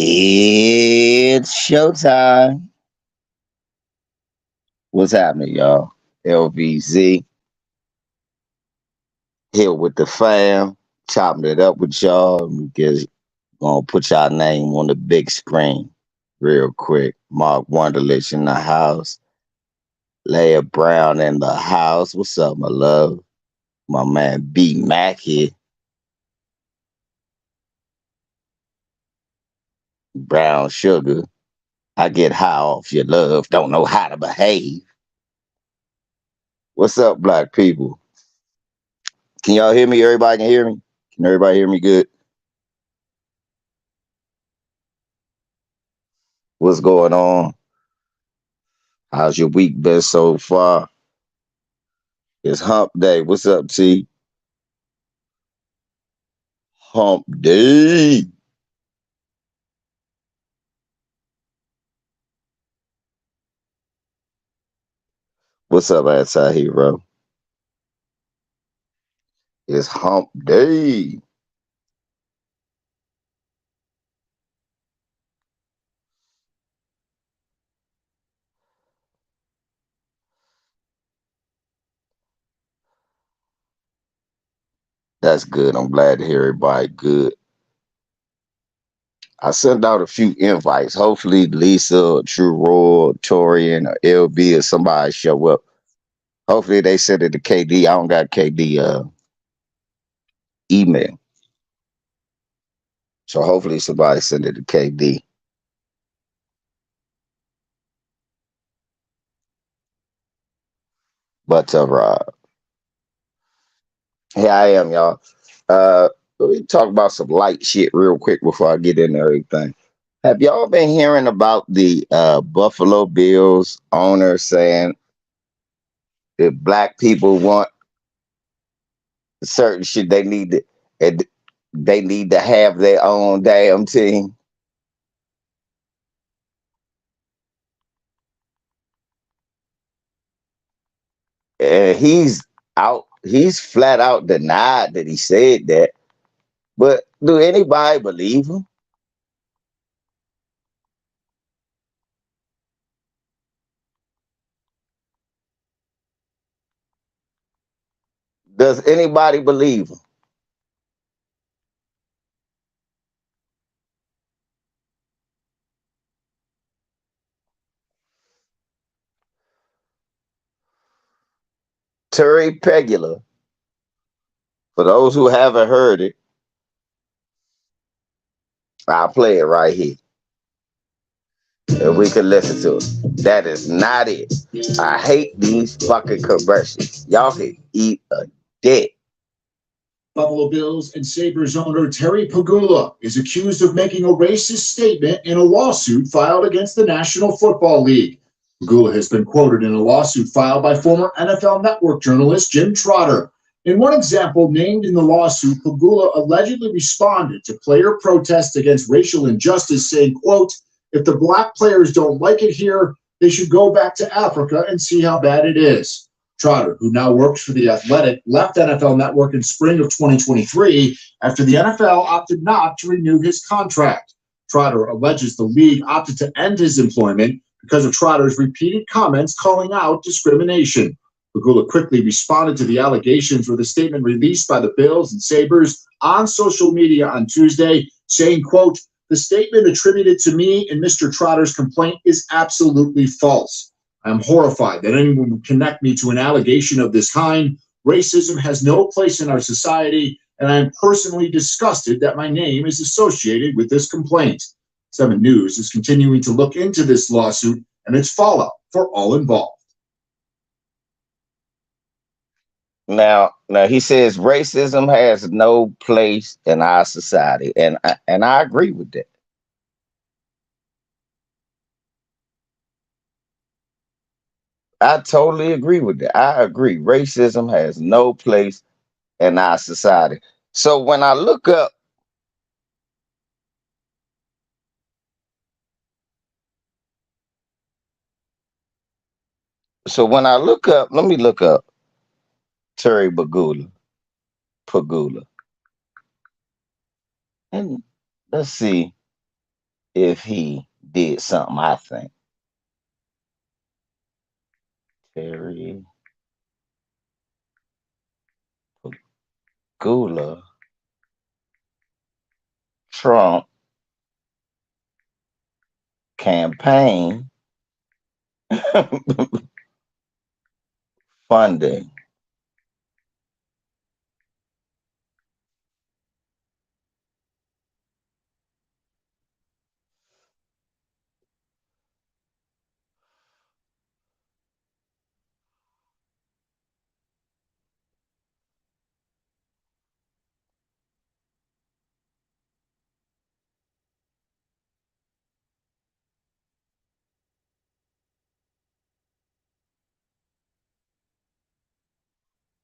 It's showtime. What's happening, y'all? LVZ here with the fam, chopping it up with y'all. Because gonna put y'all name on the big screen real quick. Mark Wonderlich in the house. Leia Brown in the house. What's up, my love? My man B Mac here. Brown sugar. I get high off your love. Don't know how to behave. What's up, black people? Can y'all hear me? Everybody can hear me? Can everybody hear me good? What's going on? How's your week been so far? It's hump day. What's up, T? Hump day. What's up, outside hero? It's hump day. That's good. I'm glad to hear everybody good. I sent out a few invites. Hopefully Lisa or True Roy, Torian or LB or somebody show up. Hopefully they send it to KD. I don't got KD email. So hopefully somebody send it to KD. But here I am, y'all. Let me talk about some light shit real quick before I get into everything. Have y'all been hearing about the Buffalo Bills owner saying if black people want certain shit, and they need to have their own damn team? And he's flat out denied that he said that. But do anybody believe him? Does anybody believe him? Terry Pegula, for those who haven't heard it, I'll play it right here. And we can listen to it. That is not it. I hate these fucking commercials. Y'all can eat a dick. Buffalo Bills and Sabres owner Terry Pegula is accused of making a racist statement in a lawsuit filed against the National Football League. Pegula has been quoted in a lawsuit filed by former NFL Network journalist Jim Trotter. In one example named in the lawsuit, Pegula allegedly responded to player protests against racial injustice, saying, quote, if the black players don't like it here, they should go back to Africa and see how bad it is. Trotter, who now works for The Athletic, left NFL Network in spring of 2023 after the NFL opted not to renew his contract. Trotter alleges the league opted to end his employment because of Trotter's repeated comments calling out discrimination. Pegula quickly responded to the allegations with a statement released by the Bills and Sabres on social media on Tuesday, saying, quote, the statement attributed to me in Mr. Trotter's complaint is absolutely false. I'm horrified that anyone would connect me to an allegation of this kind. Racism has no place in our society, and I am personally disgusted that my name is associated with this complaint. 7 News is continuing to look into this lawsuit and its fallout for all involved. Now he says racism has no place in our society, and I agree with that. I totally agree with that. I agree. Racism has no place in our society. So when I look up, let me look up Terry Pagula, and let's see if he did something, I think. Terry Pagula, Trump campaign funding.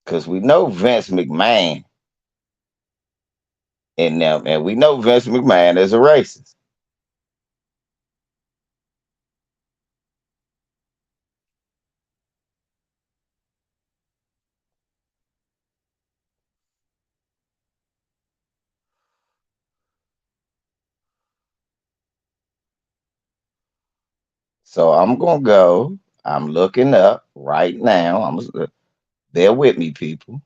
Because we know Vince McMahon in them, and we know Vince McMahon is a racist. So I'm gonna go. I'm looking up right now. Bear with me, people.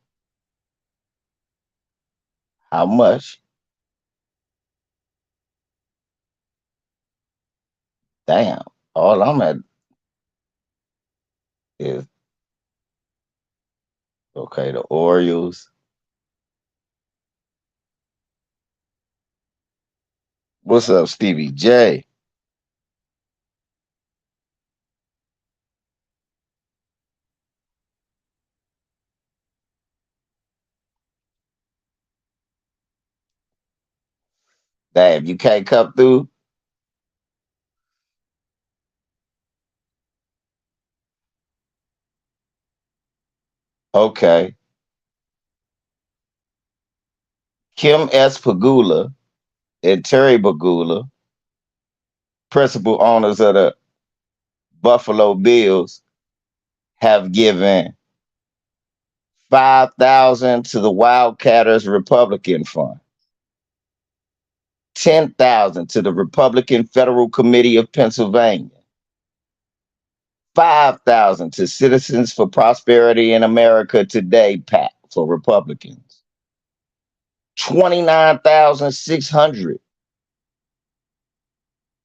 How much? Damn. All I'm at is okay. The Orioles. What's up, Stevie J? Damn, you can't come through. Okay. Kim S. Pagula and Terry Pagula, principal owners of the Buffalo Bills, have given 5,000 to the Wildcatters Republican Fund, 10,000 to the Republican Federal Committee of Pennsylvania, 5,000 to Citizens for Prosperity in America Today PAC for Republicans, 29,600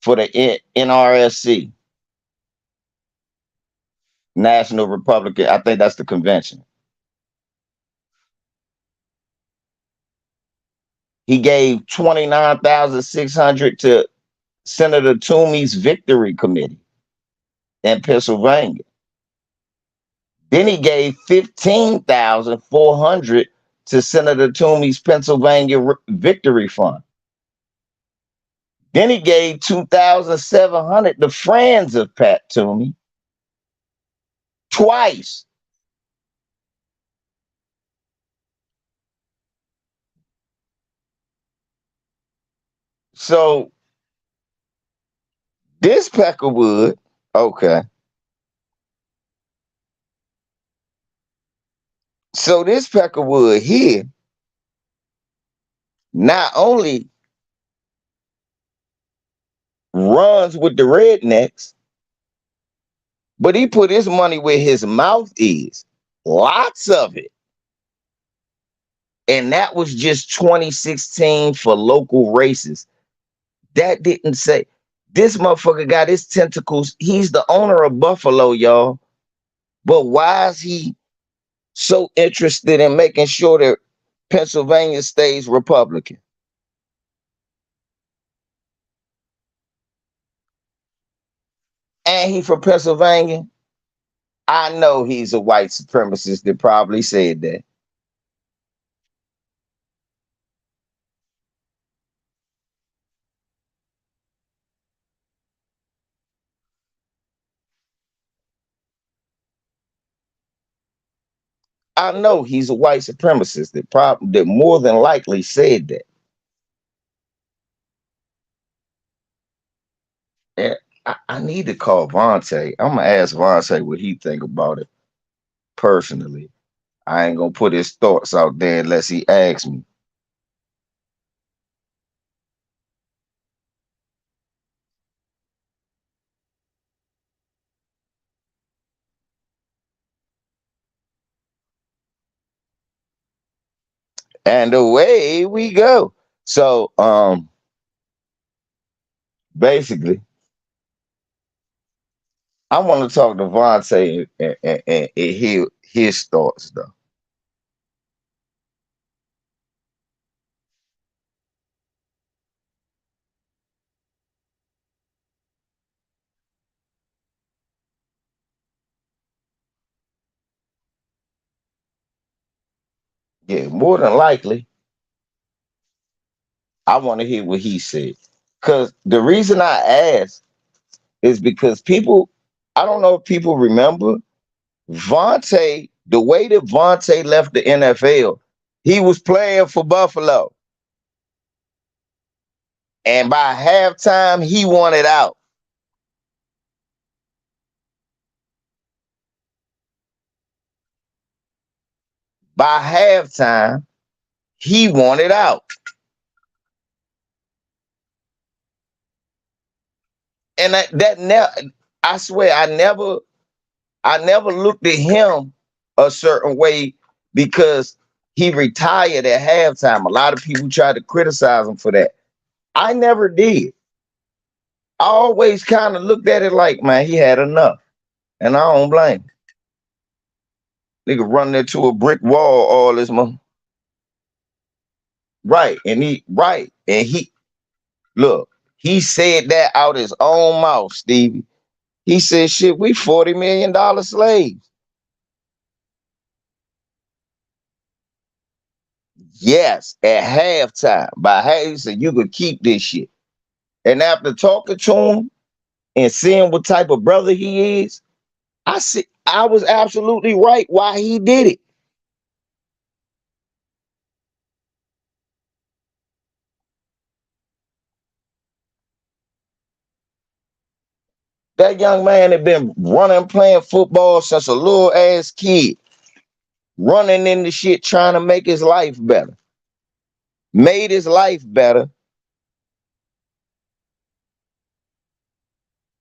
for the NRSC, National Republican. I think that's the convention. He gave 29,600 to Senator Toomey's Victory Committee in Pennsylvania. Then he gave 15,400 to Senator Toomey's Pennsylvania Victory Fund. Then he gave 2,700 to friends of Pat Toomey twice. So this Peckerwood, okay. So this Peckerwood here not only runs with the rednecks, but he put his money where his mouth is. Lots of it. And that was just 2016 for local races. That didn't say this motherfucker got his tentacles. He's the owner of Buffalo, y'all. But why is he so interested in making sure that Pennsylvania stays Republican? And he from Pennsylvania? I know he's a white supremacist that probably said that. I know he's a white supremacist that more than likely said that. And I need to call Vontae. I'm gonna ask Vontae what he think about it personally. I ain't gonna put his thoughts out there unless he asks me. And away we go. So basically, I want to talk to Vontae and hear his thoughts though. Yeah, more than likely, I want to hear what he said. Cause the reason I asked is because people, I don't know if people remember Vontae, the way that Vontae left the NFL, he was playing for Buffalo. And by halftime, he wanted out. By halftime, he wanted out. And that never, I swear, I never looked at him a certain way because he retired at halftime. A lot of people tried to criticize him for that. I never did. I always kind of looked at it like, man, he had enough. And I don't blame him. Nigga running into a brick wall all this month. Right. And he look, he said that out his own mouth, Stevie. He said, shit, we $40 million slaves. Yes, at halftime. By half, he said, you could keep this shit. And after talking to him and seeing what type of brother he is, I was absolutely right why he did it. That young man had been running, playing football since a little ass kid, running into shit, trying to make his life better. Made his life better.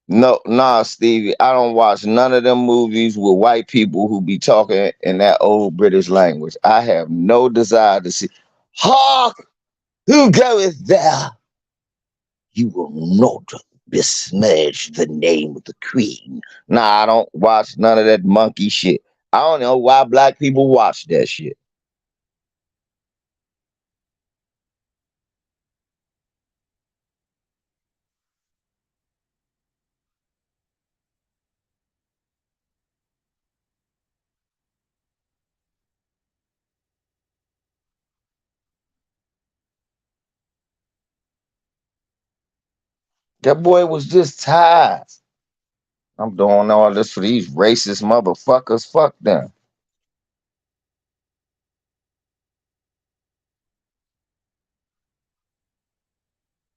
No, nah, Stevie, I don't watch none of them movies with white people who be talking in that old British language. I have no desire to see. Hark! Who goeth there? You will not besmirch the name of the queen. Nah, I don't watch none of that monkey shit. I don't know why black people watch that shit. That boy was just tired. I'm doing all this for these racist motherfuckers. Fuck them.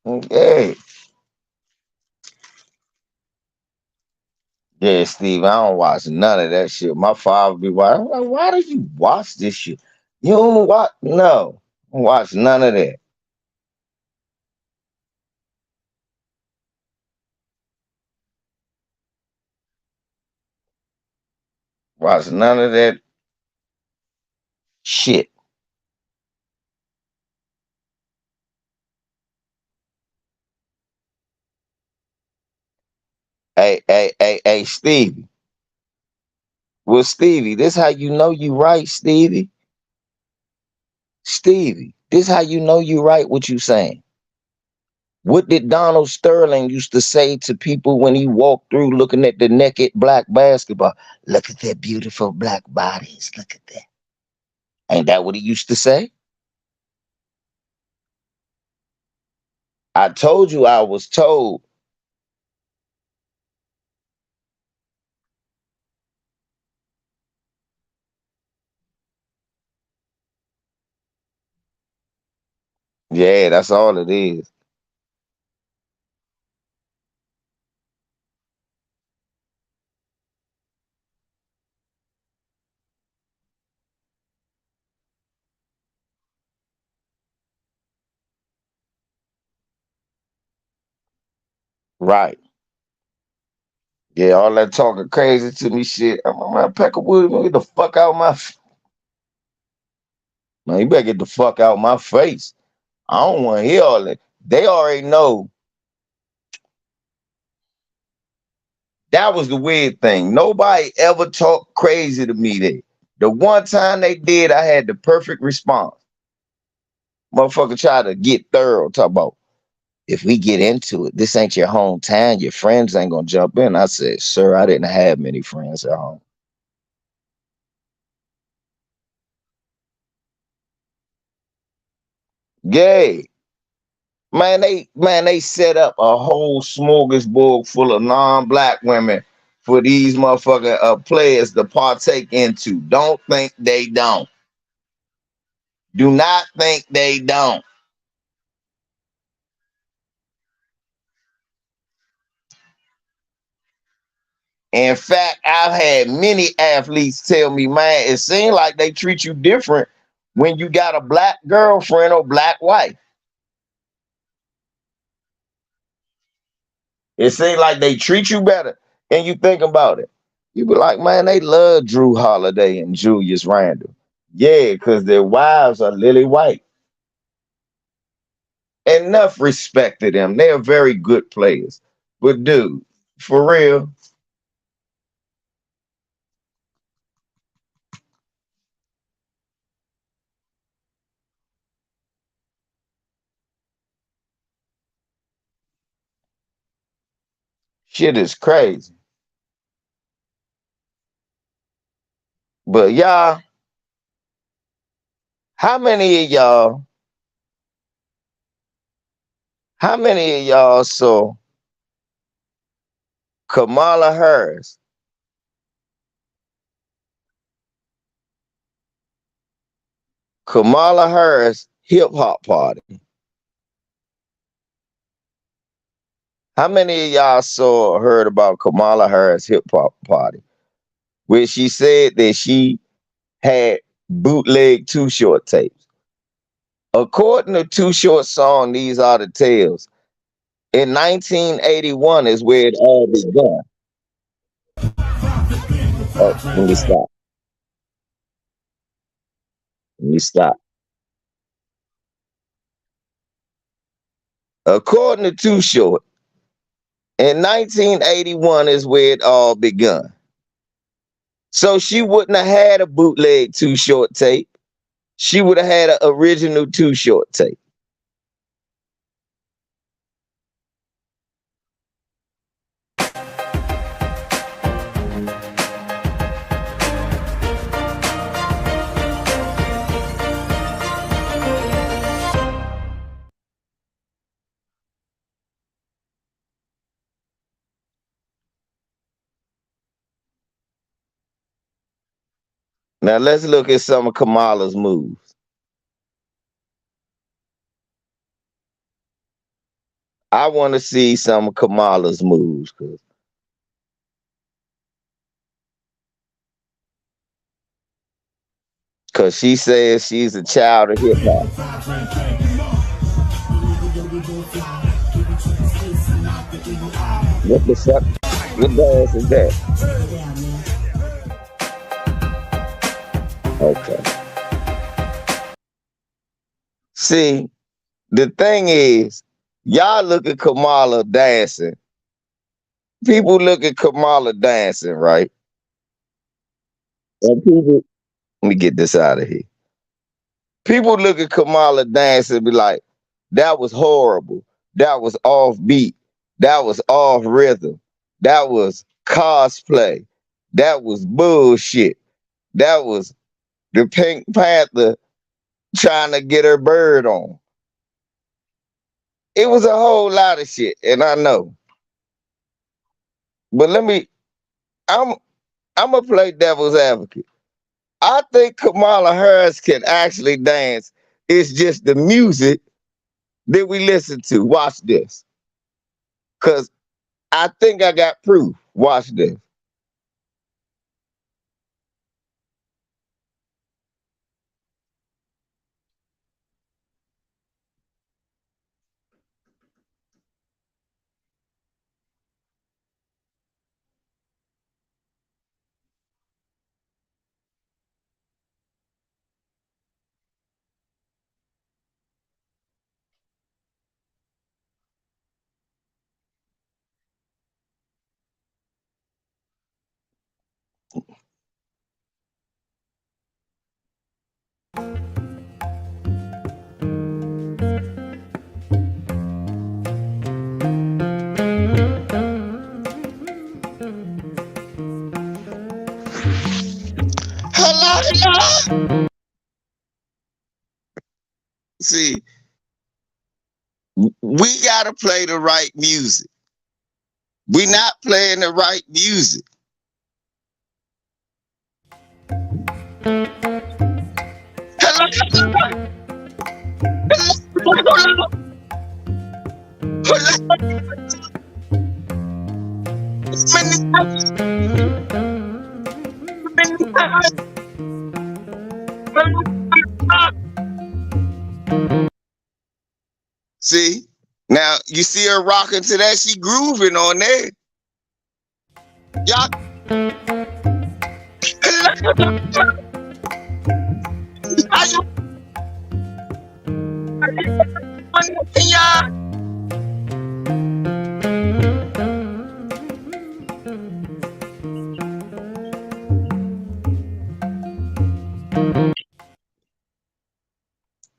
Okay. Yeah, Steve, I don't watch none of that shit. My father be watching. I'm like, why do you watch this shit? You don't watch? No. I don't watch none of that. Watch none of that shit. Hey, Stevie. Well, Stevie, this how you know you right, Stevie. Stevie, this how you know you right what you saying. What did Donald Sterling used to say to people when he walked through looking at the naked black basketball? Look at their beautiful black bodies. Look at that. Ain't that what he used to say? I told you I was told. Yeah, that's all it is. Right. Yeah, all that talking crazy to me shit. I'm like, man, Peckerwood, get the fuck out of my Man, you better get the fuck out my face. I don't want to hear all that. They already know that was the weird thing. Nobody ever talked crazy to me there. The one time they did, I had the perfect response. Motherfucker tried to get thorough, talk about if we get into it, this ain't your hometown, your friends ain't gonna jump in. I said, sir, I didn't have many friends at home. Gay. Man, they set up a whole smorgasbord full of non-black women for these motherfucking players to partake into. Don't think they don't. Do not think they don't. In fact, I've had many athletes tell me, man, it seems like they treat you different when you got a black girlfriend or black wife. It seems like they treat you better. And you think about it. You be like, man, they love Drew Holiday and Julius Randle. Yeah, because their wives are lily white. Enough respect to them. They're very good players. But dude, for real, shit is crazy. But y'all, how many of y'all, how many of y'all saw Kamala Harris, Kamala Harris hip hop party? How many of y'all saw or heard about Kamala Harris hip hop party? Where she said that she had bootleg Too Short tapes. According to Too Short song, These Are the Tales, in 1981 is where it all began. Oh, let me stop. Let me stop. According to Too Short, in 1981 is where it all begun. So she wouldn't have had a bootleg Too Short tape. She would have had an original Too Short tape. Now let's look at some of Kamala's moves. I want to see some of Kamala's moves because she says she's a child of hip hop. What the fuck? What dance is that? Okay. See, the thing is, y'all look at Kamala dancing. People look at Kamala dancing, right? And people, let me get this out of here. People look at Kamala dancing and be like, that was horrible. That was off beat. That was off rhythm. That was cosplay. That was bullshit. That was the Pink Panther trying to get her bird on. It was a whole lot of shit, and I know. But I'm I'm gonna play devil's advocate. I think Kamala Harris can actually dance. It's just the music that we listen to. Watch this. Cause I think I got proof. Watch this. Hello, hello. See, we gotta play the right music. We not playing the right music. Hello, hello, See, now you see her rocking to that. She grooving on there. Y'all,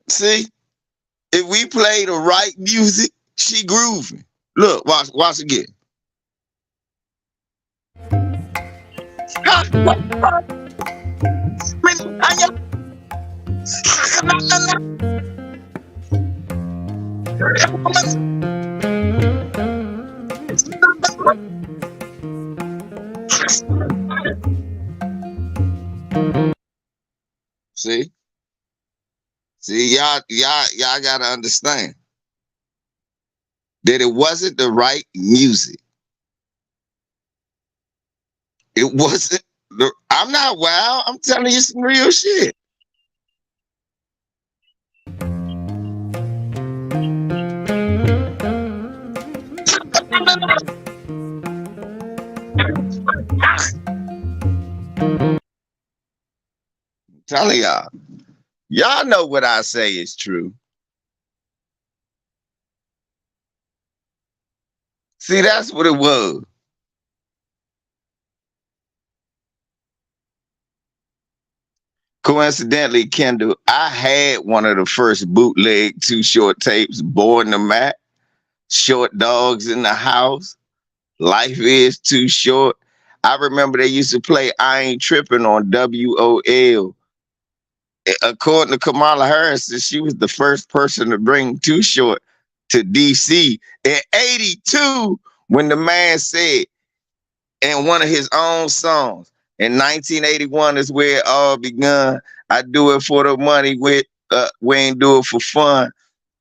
see, if we play the right music, she grooving. Look, watch again. See, y'all gotta understand that it wasn't the right music. It wasn't. I'm not wild. I'm telling you some real shit. I'm telling y'all. Y'all know what I say is true. See, that's what it was. Coincidentally, Kendall, I had one of the first bootleg Too Short tapes, Board in the Mat, Short Dogs in the House, Life is Too Short. I remember they used to play I Ain't Tripping on WOL. According to Kamala Harris, she was the first person to bring Too Short to DC in '82 when the man said in one of his own songs in 1981 is where it all begun. I do it for the money, we ain't do it for fun.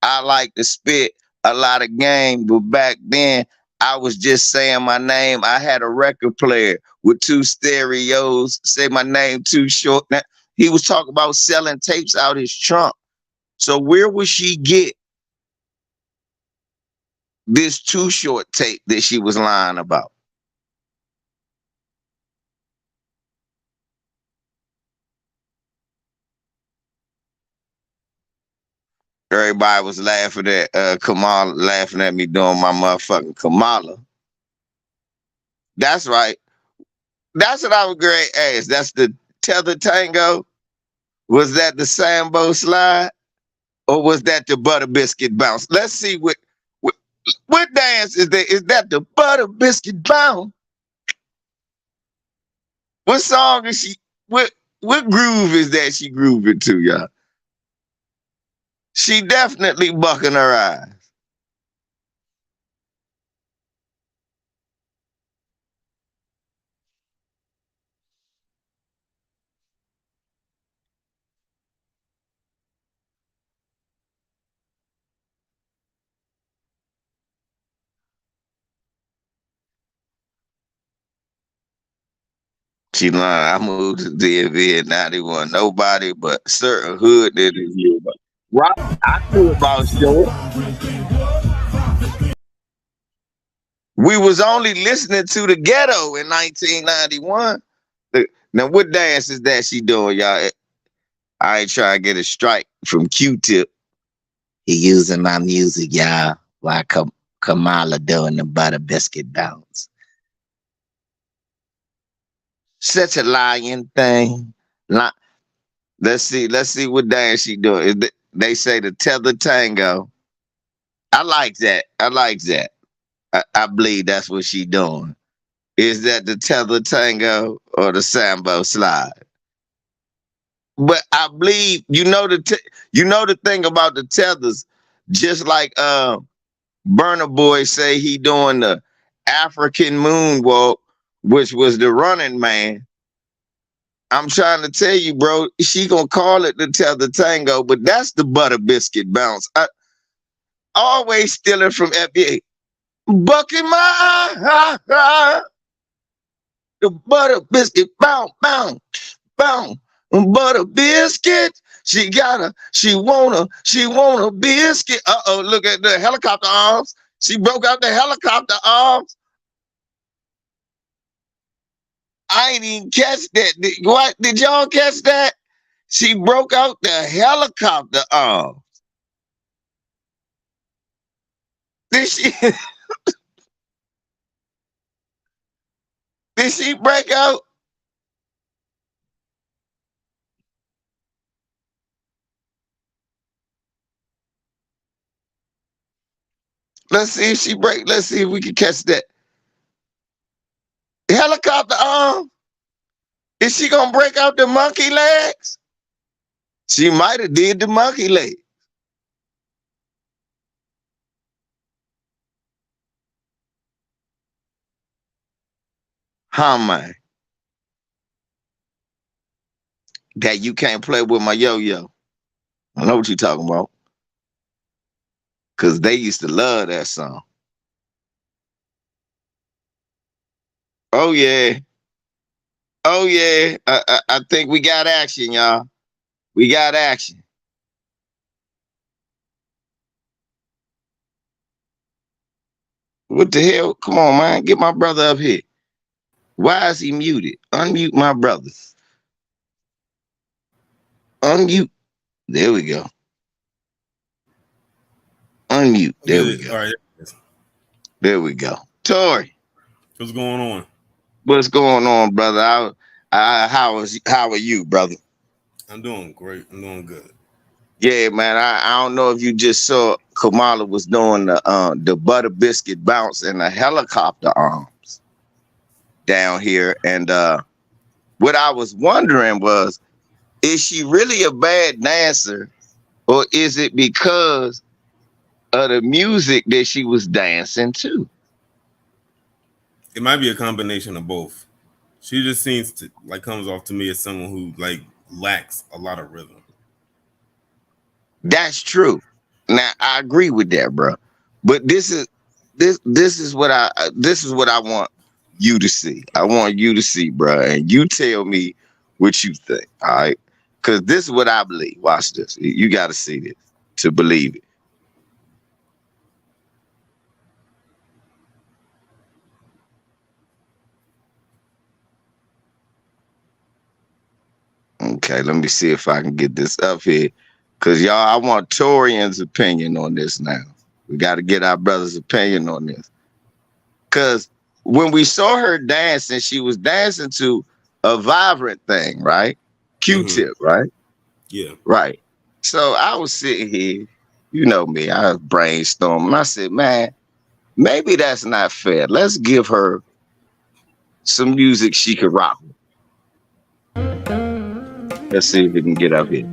I like to spit a lot of game, but back then I was just saying my name. I had a record player with 2 stereos, say my name Too Short. Now, he was talking about selling tapes out his trunk. So where would she get this Too Short tape that she was lying about? Everybody was laughing at Kamala, laughing at me doing my motherfucking Kamala. That's right. That's what I was great ask. That's the tether tango. Was that the Sambo slide? Or was that the butter biscuit bounce? Let's see what dance is that? Is that the butter biscuit bounce? What song is she? What groove is that she grooving to, y'all? She definitely bucking her eyes. She lying. I moved to DMV in '91. Nobody but certain hood niggas knew about. Right? I knew about short. We was only listening to the ghetto in 1991. Now, what dance is that she doing, y'all? I ain't trying to get a strike from Q-Tip. He using my music, y'all, while Kamala doing the butter biscuit bounce. Such a lying thing. Li- let's see what dance she doing. They say the tether tango. I like that. I like that. I believe that's what she doing. Is that the tether tango or the sambo slide? But I believe you know the thing about the tethers, just like Burner Boy say he doing the African moonwalk, which was the Running Man. I'm trying to tell you, bro, she gonna call it the tether tango, but that's the butter biscuit bounce. I always stealing from FBA. Bucket my eye, the butter biscuit bounce, bounce, bounce. Butter biscuit. She want a biscuit. Uh-oh, look at the helicopter arms. She broke out the helicopter arms. I ain't even catch that. What? Did y'all catch that? She broke out the helicopter arms. Did she did she break out? Let's see if she break. Let's see if we can catch that. Helicopter arm. Is she gonna break out the monkey legs? She might have did the monkey leg. Huh, man? That you can't play with my yo-yo. I know what you're talking about. Cause they used to love that song. Oh yeah. Oh yeah. I think we got action, y'all. We got action. What the hell? Come on, man. Get my brother up here. Why is he muted? Unmute my brother. Unmute. There we go. Unmute. There we go. All right. There we go. Tori, What's going on? what's going on, brother? How are you, brother? I'm doing great. I'm doing good. Yeah, man. I don't know if you just saw Kamala was doing the butter biscuit bounce and the helicopter arms down here. And what I was wondering was, is she really a bad dancer, or is it because of the music that she was dancing to? It might be a combination of both. She just seems to comes off to me as someone who lacks a lot of rhythm. That's true. Now I agree with that, bro. But this is what I want you to see. I want you to see, bro, and you tell me what you think. All right, because this is what I believe. Watch this. You got to see this to believe it. Okay, let me see if I can get this up here. Cause y'all, I want Torian's opinion on this now. We got to get our brother's opinion on this. Cause when we saw her dancing, she was dancing to a vibrant thing, right? Q-tip, right? Yeah. Right. So I was sitting here, you know me, I was brainstorming. I said, man, maybe that's not fair. Let's give her some music she could rock with. Let's see if we can get up here.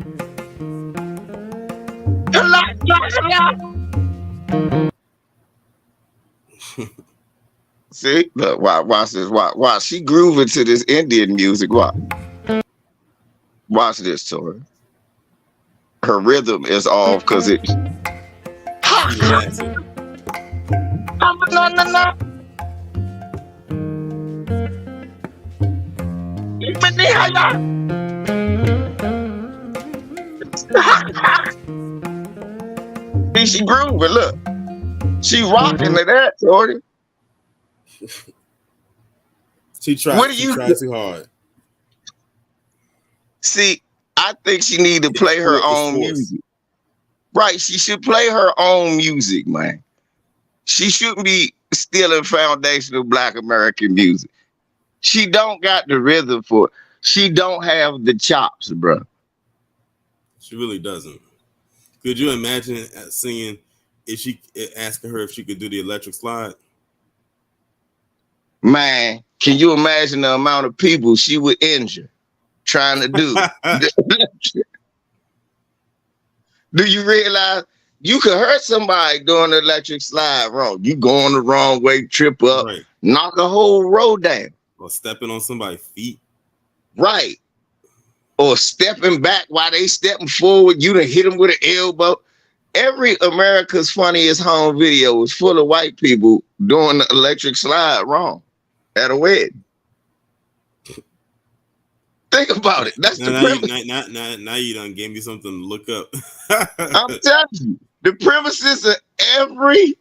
See, look, watch this. Watch. She grooving to this Indian music. Watch this, Tori. Her rhythm is off because it. She lacks it. See, she grooving. Look, she rocking to that, Tori. She tried. What do She you tried too hard. see? I think she need to play her own music. Right, she should play her own music, man. She shouldn't be stealing foundational Black American music. She don't got the rhythm for it. She don't have the chops, bro. She really doesn't. Could you imagine singing if she asking her if she could do the electric slide? Man, can you imagine the amount of people she would injure trying to do? Do you realize you could hurt somebody doing the electric slide wrong? You going the wrong way, trip up, Right. knock a whole road down. Or stepping on somebody's feet. Right. Or stepping back while they stepping forward, you done hit them with an elbow. Every America's Funniest Home video was full of white people doing the electric slide wrong at a wedding. Think about it. That's the premise. Now you done gave me something to look up. I'm telling you, the premises of every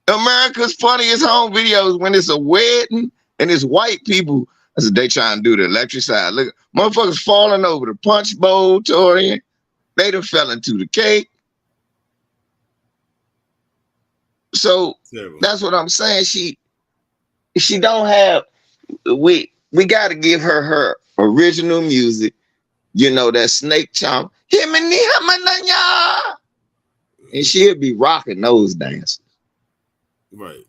America's Funniest Home videos when it's a wedding and it's white people. I said they trying to do the electric slide. Look, motherfuckers falling over the punch bowl, Torian. They done fell into the cake. So Terrible. That's what I'm saying. She don't have. We got to give her original music. You know that snake chomp. And she'll be rocking those dances. Right.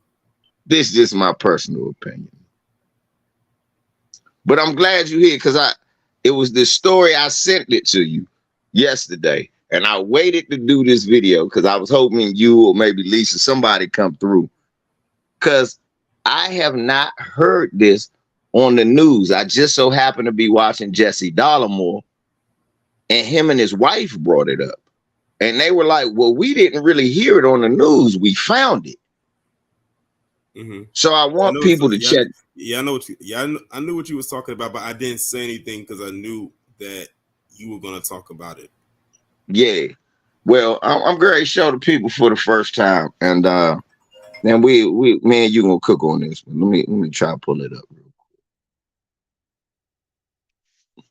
This is just my personal opinion. But I'm glad you're here because it was this story. I sent it to you yesterday. And I waited to do this video because I was hoping you or maybe Lisa, somebody come through. Because I have not heard this on the news. I just so happened to be watching Jesse Dollamore, and him and his wife brought it up. And they were like, well, we didn't really hear it on the news. We found it. Mm-hmm. So I want people to check. Yeah, I know what you. Yeah, I knew what you was talking about, but I didn't say anything because I knew that you were going to talk about it. Yeah, well, I'm going to show the people for the first time, and then me and you gonna cook on this one. Let me try to pull it up real quick.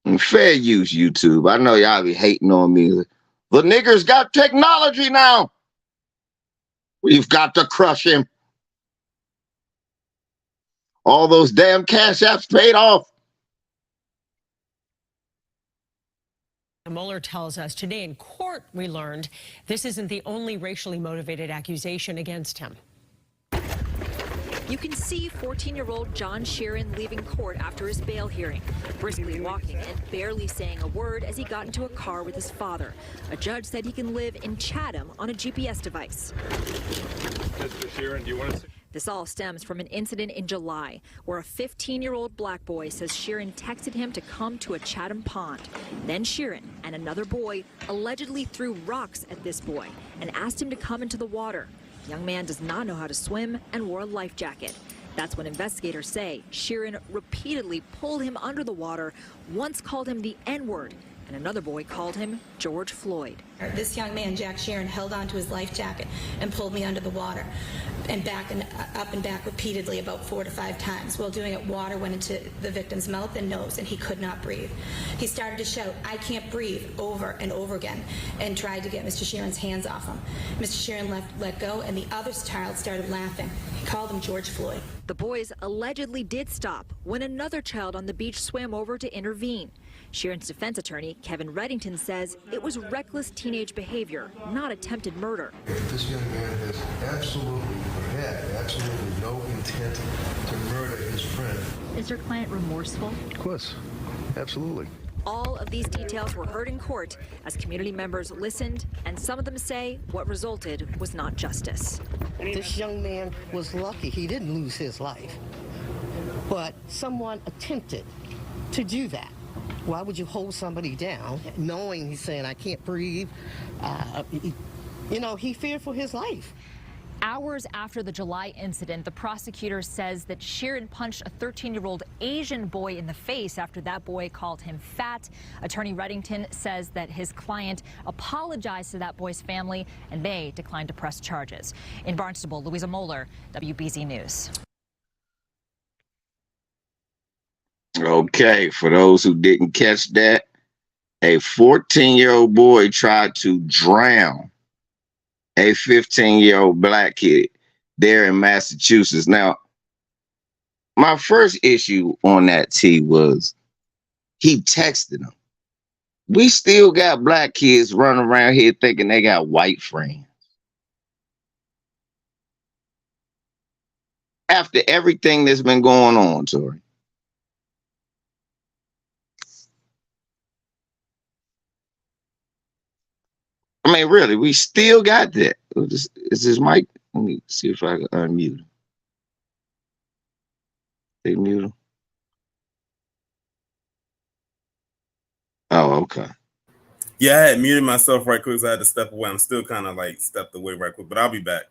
And fair use, YouTube. I know y'all be hating on me. The niggers got technology now. We've got to crush him. All those damn cash apps paid off. Mueller tells us today in court we learned this isn't the only racially motivated accusation against him. You can see 14-year-old John Sheeran leaving court after his bail hearing, briskly walking and barely saying a word as he got into a car with his father. A judge said he can live in Chatham on a GPS device. Mr. Sheeran, do you want to say? This all stems from an incident in July where a 15-year-old black boy says Sheeran texted him to come to a Chatham pond. Then Sheeran and another boy allegedly threw rocks at this boy and asked him to come into the water. The young man does not know how to swim and wore a life jacket. That's when investigators say Sheeran repeatedly pulled him under the water, once called him the N-word, and another boy called him George Floyd. This young man, Jack Sheeran, held onto his life jacket and pulled me under the water and back and up and back repeatedly about 4 to 5 times. While doing it, water went into the victim's mouth and nose, and he could not breathe. He started to shout, "I can't breathe," over and over again, and tried to get Mr. Sheeran's hands off him. Mr. Sheeran let go, and the other child started laughing. He called him George Floyd. The boys allegedly did stop when another child on the beach swam over to intervene. Sheeran's defense attorney, Kevin Reddington, says it was reckless teenage behavior, not attempted murder. This young man has absolutely no intent to murder his friend. Is your client remorseful? Of course, absolutely. All of these details were heard in court as community members listened, and some of them say what resulted was not justice. This young man was lucky he didn't lose his life, but someone attempted to do that. Why would you hold somebody down knowing he's saying, "I can't breathe"? He feared for his life. Hours after the July incident, the prosecutor says that Sheeran punched a 13-year-old Asian boy in the face after that boy called him fat. Attorney Reddington says that his client apologized to that boy's family and they declined to press charges. In Barnstable, Louisa Moeller, WBZ News. Okay, for those who didn't catch that, a 14-year-old boy tried to drown a 15-year-old black kid. there in Massachusetts. Now, my first issue on that T was he texted them. We still got black kids running around here thinking they got white friends. After everything that's been going on, Tori. I mean, really, we still got that. Is this mic? Let me see if I can unmute him. They mute him. Oh, okay. Yeah, I had muted myself right quick, so I had to step away. I'm still kind of like stepped away right quick, but I'll be back.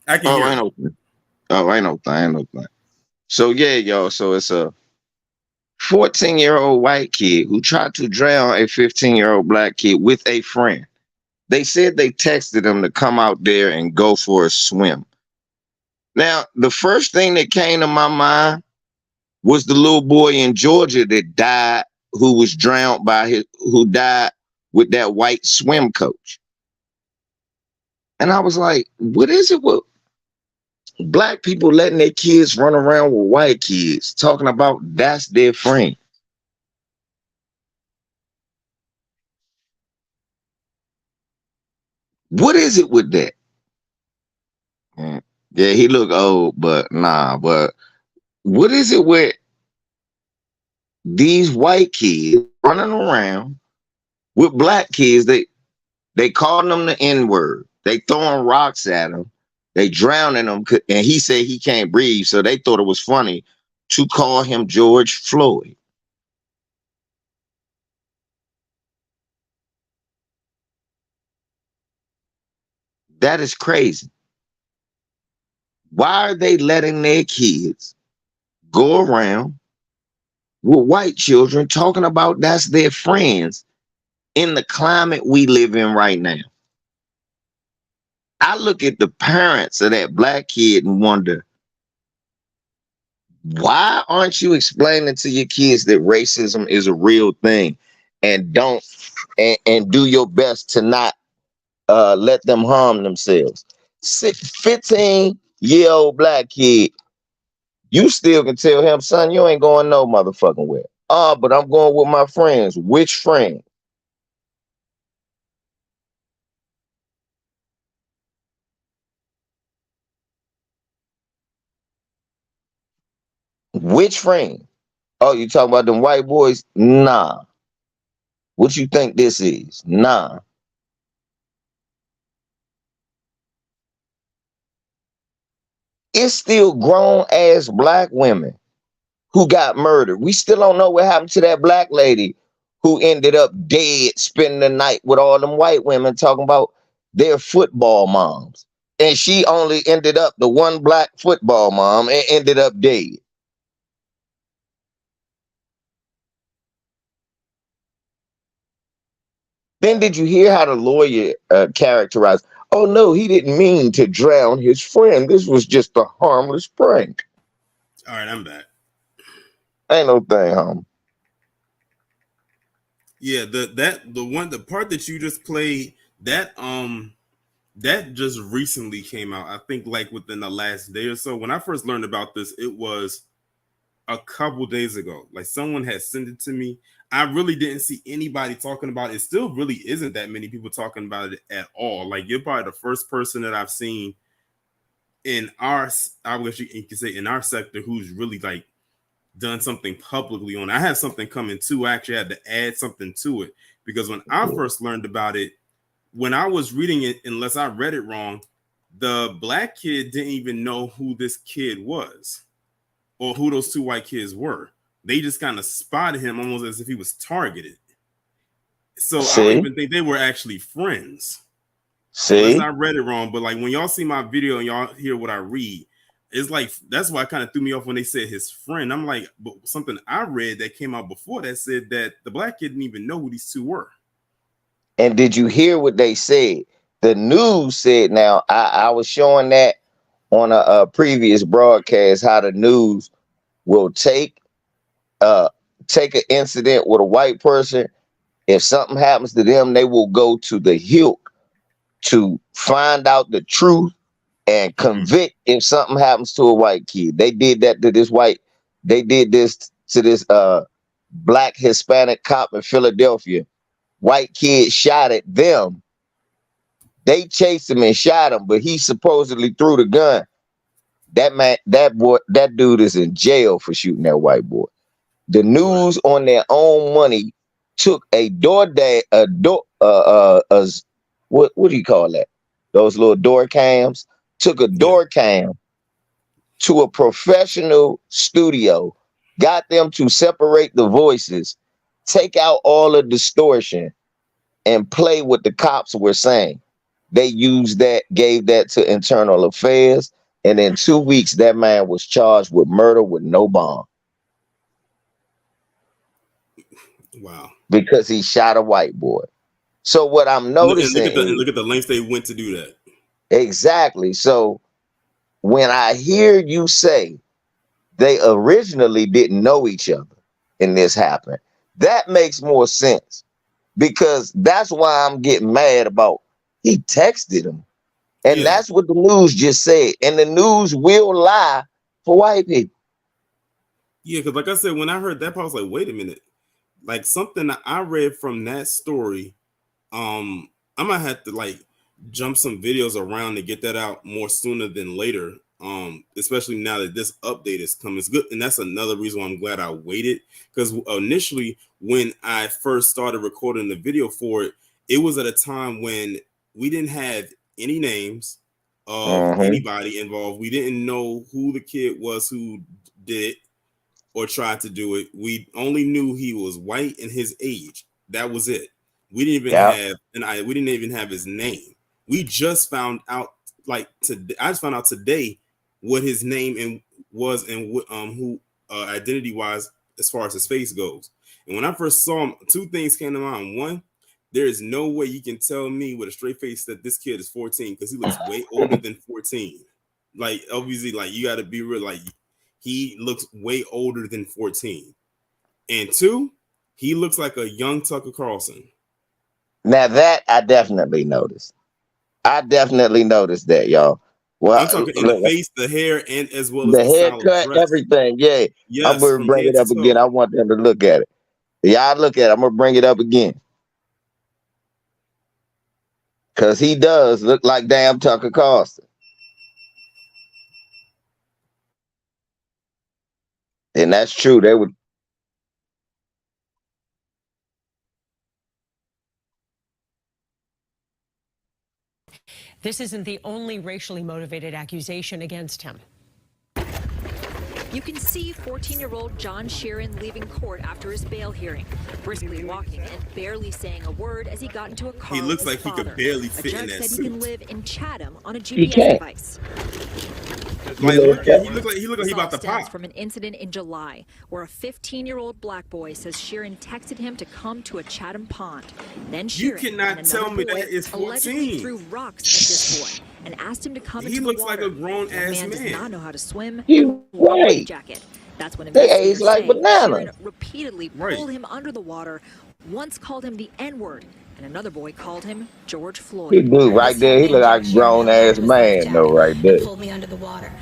I can hear you. Ain't no thing. So yeah, y'all. So it's a 14-year-old white kid who tried to drown a 15-year-old black kid with a friend. They said they texted him to come out there and go for a swim. Now, the first thing that came to my mind was the little boy in Georgia that died, who was drowned who died with that white swim coach. And I was like, what is it with black people letting their kids run around with white kids, talking about that's their friend? What is it with that? Yeah, he look old, but nah. But what is it with these white kids running around with black kids? They calling them the N-word. They throwing rocks at him. They drowning him, and he said he can't breathe. So they thought it was funny to call him George Floyd. That is crazy. Why are they letting their kids go around with white children talking about that's their friends in the climate we live in right now? I look at the parents of that black kid and wonder, why aren't you explaining to your kids that racism is a real thing and don't and do your best to not let them harm themselves? 15-year-old black kid, you still can tell him, son, you ain't going no motherfucking where. But I'm going with my friends. Which friend? Which friend? Oh, you talking about them white boys? Nah. What you think this is? Nah. It's still grown ass black women who got murdered. We still don't know what happened to that black lady who ended up dead, spending the night with all them white women talking about their football moms. And she only ended up, the one black football mom, and ended up dead. Then did you hear how the lawyer characterized? Oh no, he didn't mean to drown his friend. This was just a harmless prank. All right, I'm back. Ain't no thing, homie. Yeah, the part that you just played, that just recently came out. I think like within the last day or so. When I first learned about this, it was a couple days ago. Like someone had sent it to me. I really didn't see anybody talking about it. It still really isn't that many people talking about it at all. Like you're probably the first person that I've seen in our, I wish you can say in our sector, who's really like done something publicly on it. I have something coming too. I actually had to add something to it because when I first learned about it, when I was reading it, unless I read it wrong, the black kid didn't even know who this kid was or who those two white kids were. They just kind of spotted him almost as if he was targeted. So I don't even think they were actually friends. Unless I read it wrong. But like when y'all see my video and y'all hear what I read, it's like that's why it kind of threw me off when they said his friend. I'm like, but something I read that came out before that said that the black kid didn't even know who these two were. And did you hear what they said? The news said, now I was showing that on a previous broadcast, how the news will take an incident with a white person. If something happens to them, they will go to the hilt to find out the truth and Mhm. convict if something happens to a white kid. They did that to this white. They did this to this black Hispanic cop in Philadelphia. White kid shot at them. They chased him and shot him, but he supposedly threw the gun. That man, that boy, that dude is in jail for shooting that white boy. The Right. news on their own money took a what do you call that? Those little door cams. Took a Yeah. door cam to a professional studio, got them to separate the voices, take out all the distortion, and play what the cops were saying. They used that, gave that to internal affairs, and in 2 weeks, that man was charged with murder with no bond Wow. because he shot a white boy. So what I'm And noticing is look at the lengths they went to do that. exactly. So when I hear you say they originally didn't know each other and this happened, that makes more sense because that's why I'm getting mad about he texted him. And Yeah. that's what the news just said. And the news will lie for white people. Yeah, because like I said, when I heard that part, I was like, wait a minute. Like something that I read from that story, I might have to like jump some videos around to get that out more sooner than later. Especially now that this update is coming. It's good, and that's another reason why I'm glad I waited. Because initially, when I first started recording the video for it, it was at a time when we didn't have any names of Mhm. anybody involved. We didn't know who the kid was who did it or tried to do it. We only knew he was white and his age. That was it. We didn't even Yeah. have we didn't even have his name. We just found out like today. I just found out today what his name and was and what who identity wise as far as his face goes. And when I first saw him, two things came to mind. One, there is no way you can tell me with a straight face that this kid is 14 because he looks way older than 14. Like obviously, like you got to be real. Like he looks way older than 14. And two, he looks like a young Tucker Carlson. Now that I definitely noticed. I definitely noticed that, y'all. I'm Well, talking in the look, face, the hair, and as well as the the style of haircut, dress. everything. Yeah. I'm Yes, gonna from bring head it to up again. I toe. want them to look at it. Y'all look at it. I'm gonna bring it up again. Cause he does look like damn Tucker Carlson. And that's true. They would This isn't the only racially motivated accusation against him. You can see 14-year-old John Sheeran leaving court after his bail hearing, briskly walking and barely saying a word as he got into a car He with looks his like he father. could barely A fit in judge that said he can suit. live in Chatham on a he GPS can't. device. Like You look, look at he look like This he all about to stems pop. from an incident in July where a 15-year-old black boy says Sheeran texted him to come to a Chatham pond. Then You Sheeran cannot and tell another me boy that is allegedly 14. threw rocks at this boy and asked him to come He into the looks like water. a grown The young ass man does not man. know how to swim he and wore a life right. jacket. That's when They age investigators like say bananas. Sheeran repeatedly Right. pulled him under the water, once called him the N-word, and another boy called him George He Floyd. do right This young there. He man, look like Jack a Sheeran, grown held ass onto his life man though, jacket right and there. pulled me under the water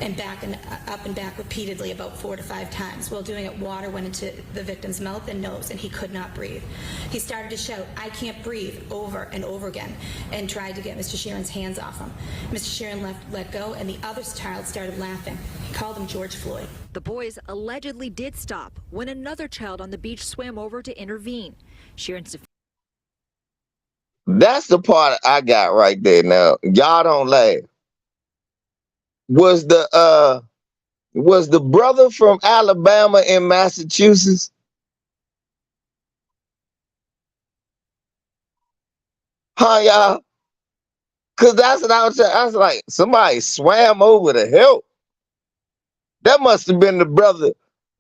and back and up and back repeatedly about 4 to 5 times. While doing it, water went into the victim's mouth and nose, and he could not breathe. He started to shout, "I can't breathe," over and over again, and tried to get Mr. Sheeran's hands off him. Mr. Sheeran let go, and the other child started laughing. He called him George Floyd. The boys allegedly did stop when another child on the beach swam over to intervene. Sheeran's That's the part I got right there. Now, y'all don't laugh. Was the brother from Alabama in Massachusetts? Huh, y'all? Cause that's what I was saying. I was like, somebody swam over to help. That must have been the brother.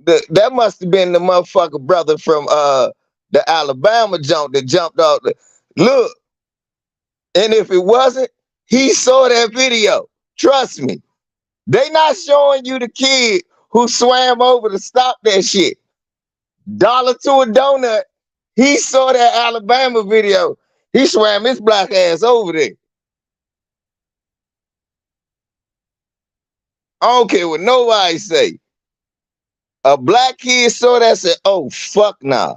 That must have been the motherfucker brother from the Alabama jump that jumped off the look. And if it wasn't, he saw that video. Trust me. They not showing you the kid who swam over to stop that shit. Dollar to a donut. He saw that Alabama video. He swam his black ass over there. I don't care what nobody say. A black kid saw that, said, "Oh fuck nah."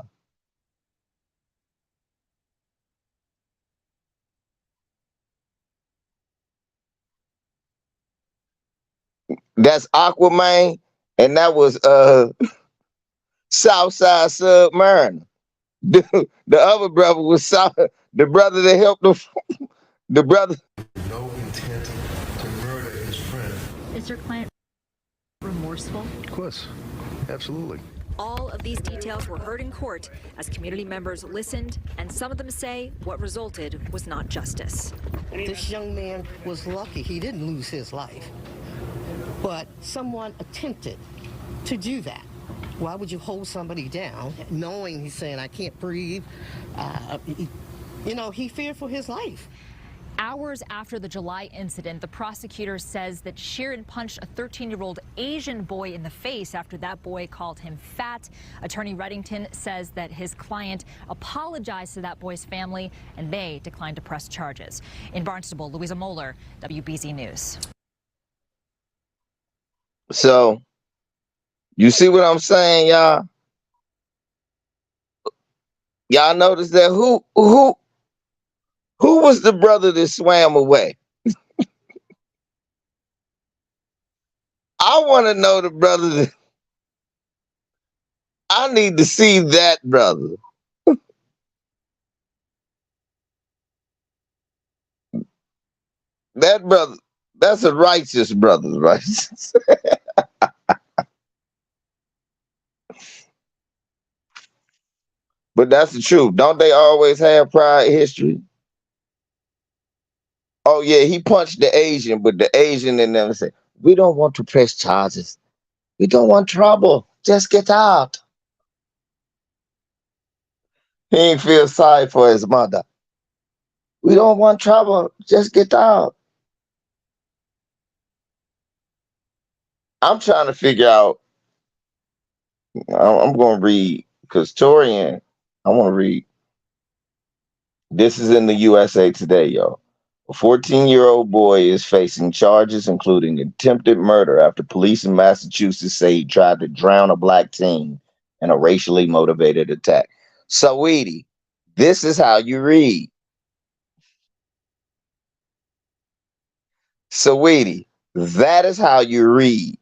That's Aquaman, and that was Southside Submariner. The other brother was the brother that helped the brother. No intent to murder his friend. Is your client remorseful? Of course. Absolutely. All of these details were heard in court as community members listened, and some of them say what resulted was not justice. This young man was lucky he didn't lose his life, but someone attempted to do that. Why would you hold somebody down knowing he's saying, I can't breathe? He feared for his life. Hours after the July incident, the prosecutor says that Sheeran punched a 13-year-old Asian boy in the face after that boy called him fat. Attorney Reddington says that his client apologized to that boy's family, and they declined to press charges. In Barnstable, Louisa Moeller, WBZ News. So, you see what I'm saying, y'all? Y'all notice that who was the brother that swam away? I want to know the brother that, I need to see that brother. That brother, that's a righteous brother, right? But that's the truth. Don't they always have prior history? Oh yeah, he punched the Asian, but the Asian and them say, "We don't want to press charges. We don't want trouble. Just get out." He ain't feel sorry for his mother. We don't want trouble. Just get out. I'm trying to figure out. I'm going to read because Torian. I want to read. This is in the USA Today, y'all. A 14-year-old boy is facing charges including attempted murder after police in Massachusetts say he tried to drown a black teen in a racially motivated attack. So, Edie, this is how you read. So, Edie, that is how you read.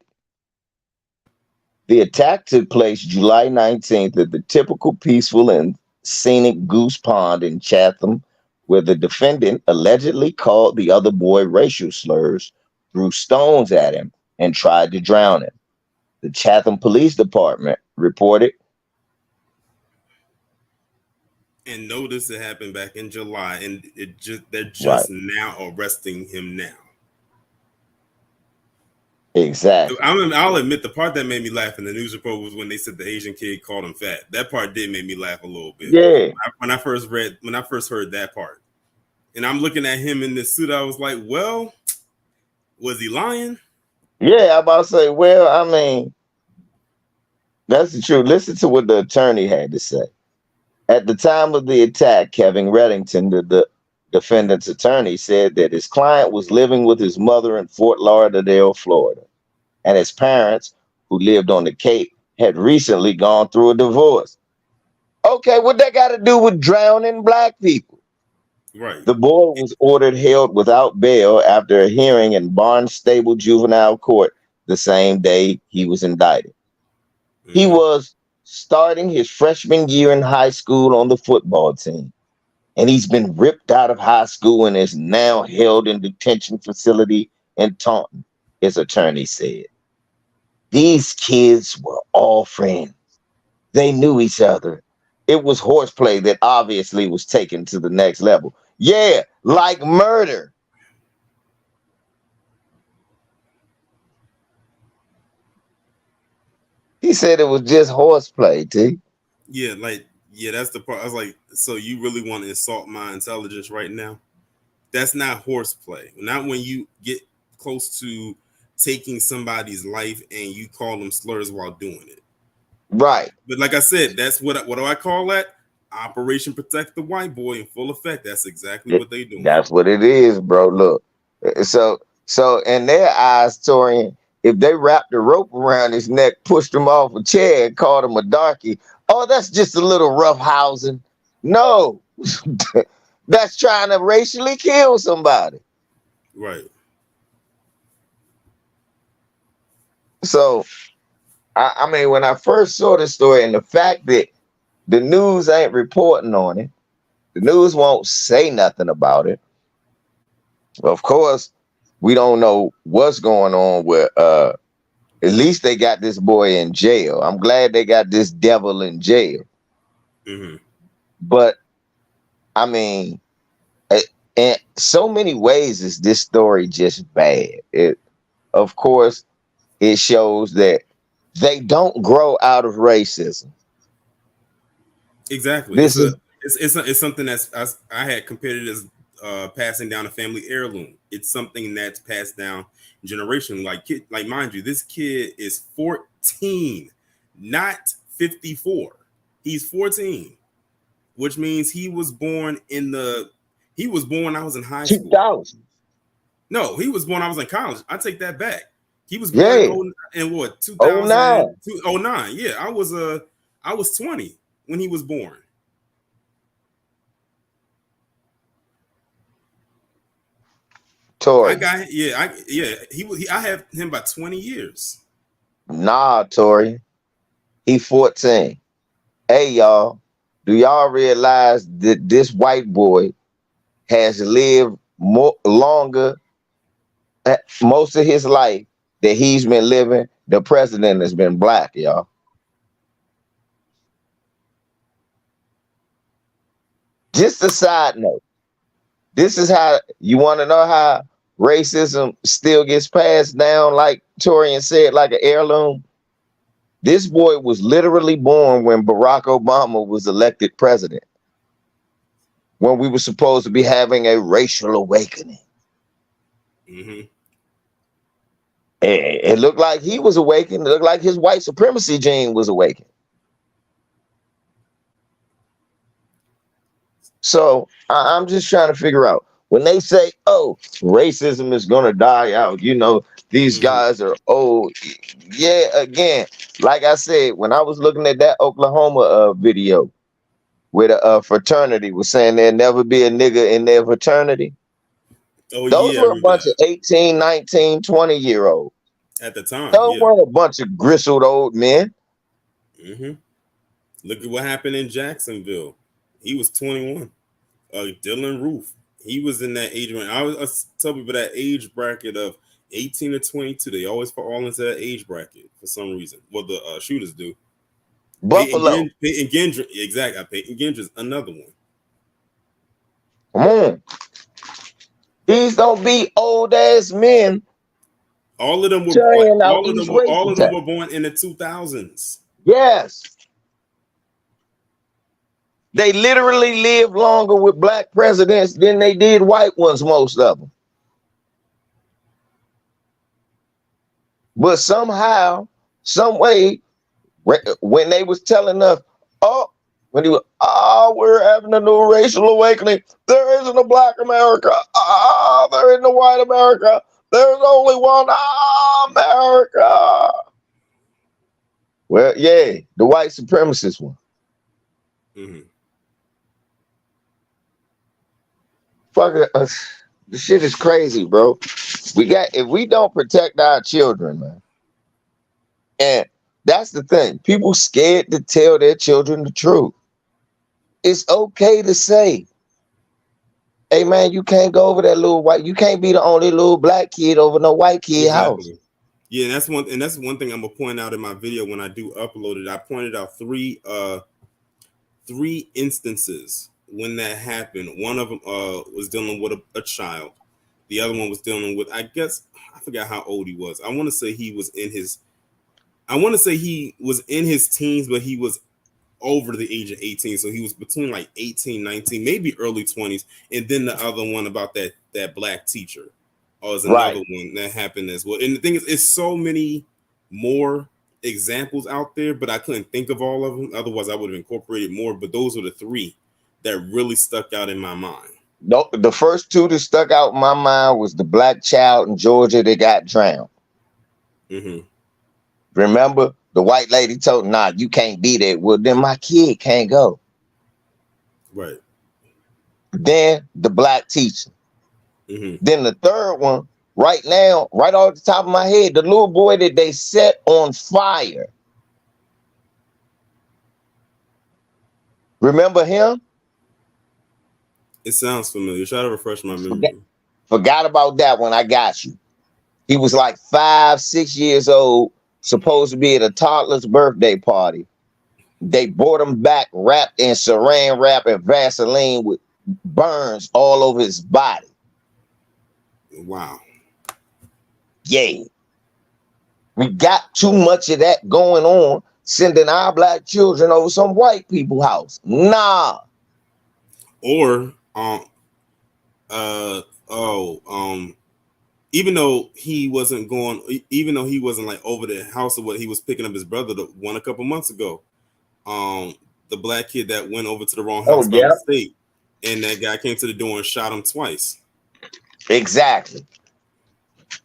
The attack took place July 19th at the typical peaceful and scenic Goose Pond in Chatham, where the defendant allegedly called the other boy racial slurs, threw stones at him, and tried to drown him. The Chatham Police Department reported. And notice it happened back in July, and they're just Right. now arresting him now. Exactly. I'll admit the part that made me laugh in the news report was when they said the Asian kid called him fat. That part did make me laugh a little bit. Yeah. When I first heard that part, and I'm looking at him in this suit, I was like, well, was he lying? Yeah, I'm about to say, well, I mean, that's the truth. Listen to what the attorney had to say. At the time of the attack, Kevin Reddington, the defendant's attorney, said that his client was living with his mother in Fort Lauderdale, Florida, and his parents, who lived on the Cape, had recently gone through a divorce. Okay, what that got to do with drowning black people? Right. The boy was ordered held without bail after a hearing in Barnstable Juvenile Court the same day he was indicted. Mm-hmm. He was starting his freshman year in high school on the football team, and he's been ripped out of high school and is now held in detention facility in Taunton, his attorney said. These kids were all friends. They knew each other. It was horseplay that obviously was taken to the next level. Yeah, like murder. He said it was just horseplay, T. Yeah, that's the part. I was like, so you really want to insult my intelligence right now? That's not horseplay. Not when you get close to taking somebody's life and you call them slurs while doing it. Right. But like I said, that's what do I call that? Operation Protect the White Boy in full effect. That's exactly what they doing. That's what it is, bro. Look. So in their eyes, Torian, if they wrapped a rope around his neck, pushed him off a chair, and called him a darky, oh, that's just a little roughhousing. No, that's trying to racially kill somebody. Right. So, I mean, when I first saw this story and the fact that the news ain't reporting on it, the news won't say nothing about it. Of course, we don't know what's going on with at least they got this boy in jail. I'm glad they got this devil in jail. Mm-hmm. But I mean, in so many ways is this story just bad. Of course, it shows that they don't grow out of racism. Exactly. This is It's something that's I had compared it as passing down a family heirloom. It's something that's passed down generation. Like mind you, this kid is 14, not 54. He's 14, which means he was born when I was in high school. 2000. No, he was born I was in college. I take that back. He was Yeah. born in what 09. 2009. Yeah, I was 20 when he was born. Tori. I have him by 20 years. Nah, Tori. He 14. Hey, y'all. Do y'all realize that this white boy has lived longer, most of his life that he's been living? The president has been black, y'all. Just a side note. This is how you want to know how racism still gets passed down, like Torian said, like an heirloom. This boy was literally born when Barack Obama was elected president, when we were supposed to be having a racial awakening. Mm-hmm. It looked like he was awakened. It looked like his white supremacy gene was awakened. So I'm just trying to figure out, when they say, oh, racism is going to die out, these guys are old. Yeah, again, like I said, when I was looking at that Oklahoma video where the fraternity was saying there'll never be a nigga in their fraternity. Oh, Those yeah, were a bunch of 18, 19, 20-year-olds. At the time. Those weren't a bunch of gristled old men. Mm-hmm. Look at what happened in Jacksonville. He was 21. Dylan Roof. He was in that age range. I tell people that age bracket of 18 to 22. They always fall into that age bracket for some reason. Well, the shooters do. Buffalo. Peyton Gendry. Exactly. Peyton Gendry's another one. Come on. These don't be old ass men. All of them were born in the 2000s. Yes. They literally lived longer with black presidents than they did white ones, most of them. But somehow, some way, when they was telling us, we're having a new racial awakening. There isn't a black America. There isn't a white America. There's only one America. Well, yeah, the white supremacist one. Mm-hmm. Fuck it. The shit is crazy, bro. If we don't protect our children, man. And that's the thing. People scared to tell their children the truth. It's okay to say, hey man, you can't go over that you can't be the only little black kid over no white kid house. Yeah, that's one thing I'm gonna point out in my video when I do upload it. I pointed out three instances when that happened. One of them was dealing with a child. The other one was dealing with, I forgot how old he was. I want to say he was in his teens, but he was over the age of 18. So he was between like 18, 19, maybe early 20s. And then the other one about that black teacher is another one that happened as well. And the thing is, it's so many more examples out there, but I couldn't think of all of them. Otherwise, I would have incorporated more. But those are the three that really stuck out in my mind. No, the first two that stuck out in my mind was the black child in Georgia that got drowned. Mm-hmm. Remember, the white lady told, nah, you can't be there. Well, then my kid can't go. Right. Then the black teacher. Mm-hmm. Then the third one, right now, right off the top of my head, the little boy that they set on fire. Remember him? It sounds familiar. Try to refresh my memory. Forgot about that one. I got you. He was like 5, 6 years old, supposed to be at a toddler's birthday party. They brought him back wrapped in saran wrap and Vaseline with burns all over his body. Wow. Yeah. We got too much of that going on, sending our black children over some white people's house. Nah. Or even though he wasn't like over the house of what he was picking up his brother, the one a couple months ago, the black kid that went over to the wrong house by mistake, and that guy came to the door and shot him twice. Exactly.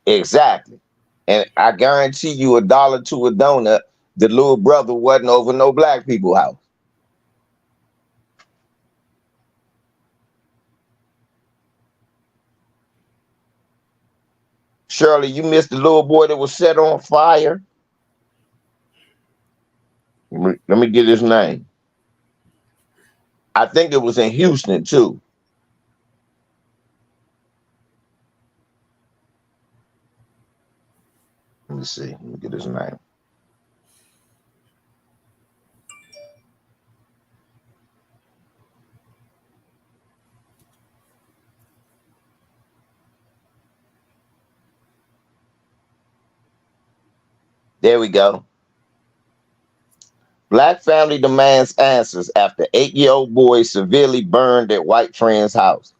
And I guarantee you $1 to a donut, the little brother wasn't over no black people's house. Shirley, you missed the little boy that was set on fire. Let me get his name. I think it was in Houston too. Let me see. Let me get his name. There we go. Black family demands answers after 8-year-old boy severely burned at white friend's house.